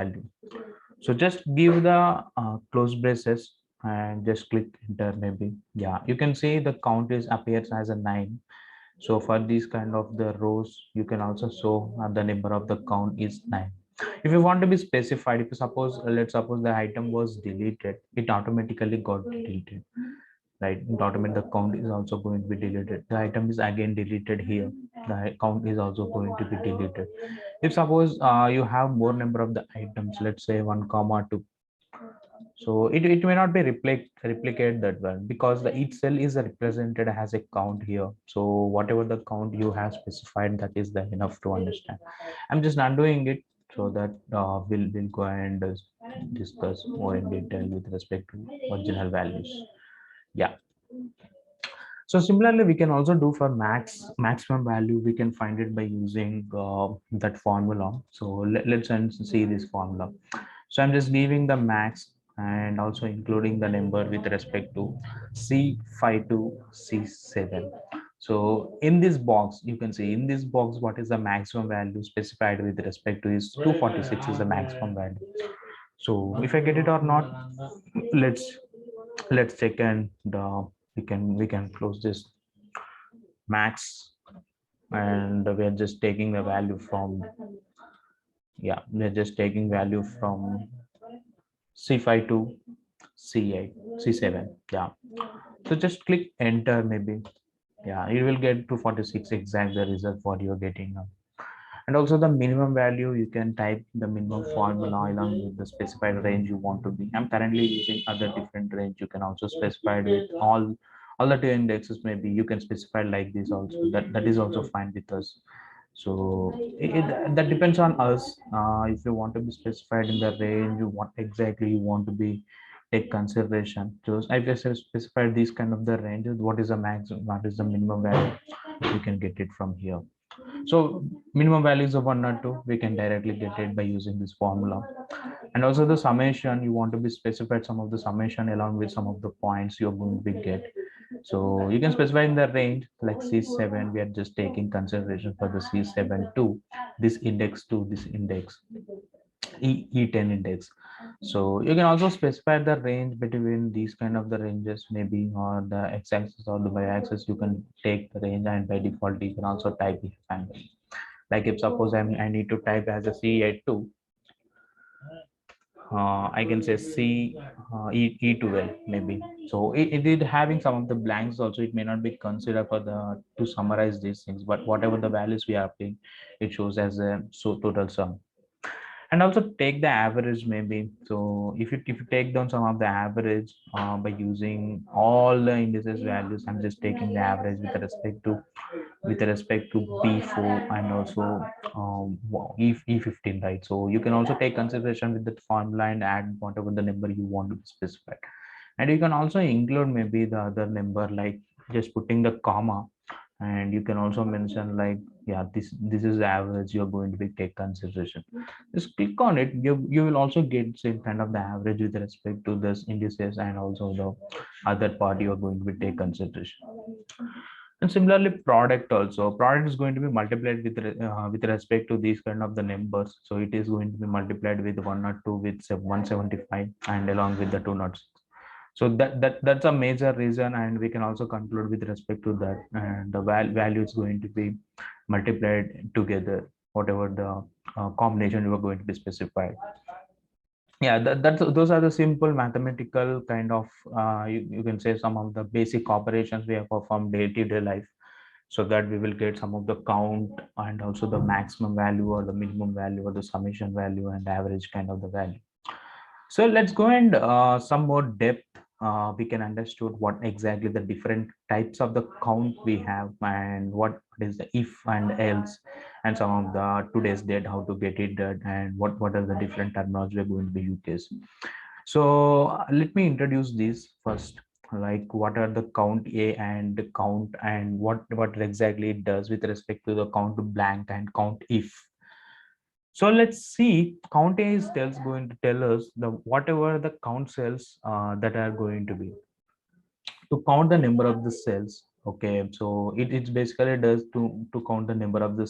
value. So just give the close braces and just click enter maybe. Yeah, you can see the count is appears as a 9. So for these kind of the rows, you can also show the number of the count is 9. If you want to be specified, if you suppose, let's suppose the item was deleted, it automatically got deleted, right? It automatically the count is also going to be deleted. The item is again deleted here. The count is also going to be deleted. If suppose you have more number of the items, let's say 1 comma 2, so it may not be replicate that one, because the each cell is represented as a count here. So whatever the count you have specified, that is the enough to understand. I'm just undoing it so that we'll go and discuss more in detail with respect to original values. Yeah. So similarly, we can also do for maximum value. We can find it by using that formula. So let's see this formula. So I'm just giving the max and also including the number with respect to C5 to C7. So in this box, you can see in this box, what is the maximum value specified with respect to is 246 is the maximum value. So if I get it or not, let's check, and we can close this max, and we are just taking the value from, yeah, we're just taking value from C5 to C8, C7. Yeah. So just click enter maybe. Yeah, you will get 246 exact the result what you're getting now. And also the minimum value, you can type the minimum formula along with the specified range you want to be. I'm currently using other different range. You can also specify it with all the two indexes. Maybe you can specify like this also. That is also fine with us. So that depends on us. If you want to be specified in the range, you want exactly you want to be take consideration. So I just have specified these kind of the ranges. What is the maximum? What is the minimum value? You can get it from here. So minimum values of 1 or 2, we can directly get it by using this formula. And also the summation, you want to be specified some of the summation along with some of the points you're going to be get. So you can specify in the range like C7, we are just taking consideration for the C7 to this index to this index, E10 index. So you can also specify the range between these kind of the ranges, maybe, or the x-axis or the y-axis. You can take the range, and by default you can also type the family. Like if suppose I need to type as a C82, I can say E12 maybe. So it is having some of the blanks also. It may not be considered for the to summarize these things, but whatever the values we are paying, it shows as a total sum. And also take the average maybe. So if you take down some of the average by using all the indices values, I'm just taking the average with respect to B4 and also E15, right? So you can also take consideration with the formula and add whatever the number you want to specify. And you can also include maybe the other number, like just putting the comma, and you can also mention like, yeah, this is the average you're going to be take consideration. Just click on it. You will also get same kind of the average with respect to this indices and also the other part you are going to be take consideration. And similarly, product is going to be multiplied with respect to these kind of the numbers. So it is going to be multiplied with 1 or 2 with 175 and along with the 206. So that's a major reason, and we can also conclude with respect to that, and the value is going to be multiplied together, whatever the combination you are going to be specified. Yeah, those are the simple mathematical kind of you can say some of the basic operations we have performed day-to-day life, so that we will get some of the count and also the maximum value or the minimum value or the summation value and average kind of the value. So let's go and some more depth. We can understood what exactly the different types of the count we have, and what is the if and else, and some of the today's date, how to get it done, and what are the different terminology we're going to be used. So let me introduce these first, like what are the count A and the count, and what exactly it does with respect to the count blank and count if. So let's see, count A is going to tell us the whatever the count cells that are going to be to count the number of the cells. Okay, so it basically does to count the number of the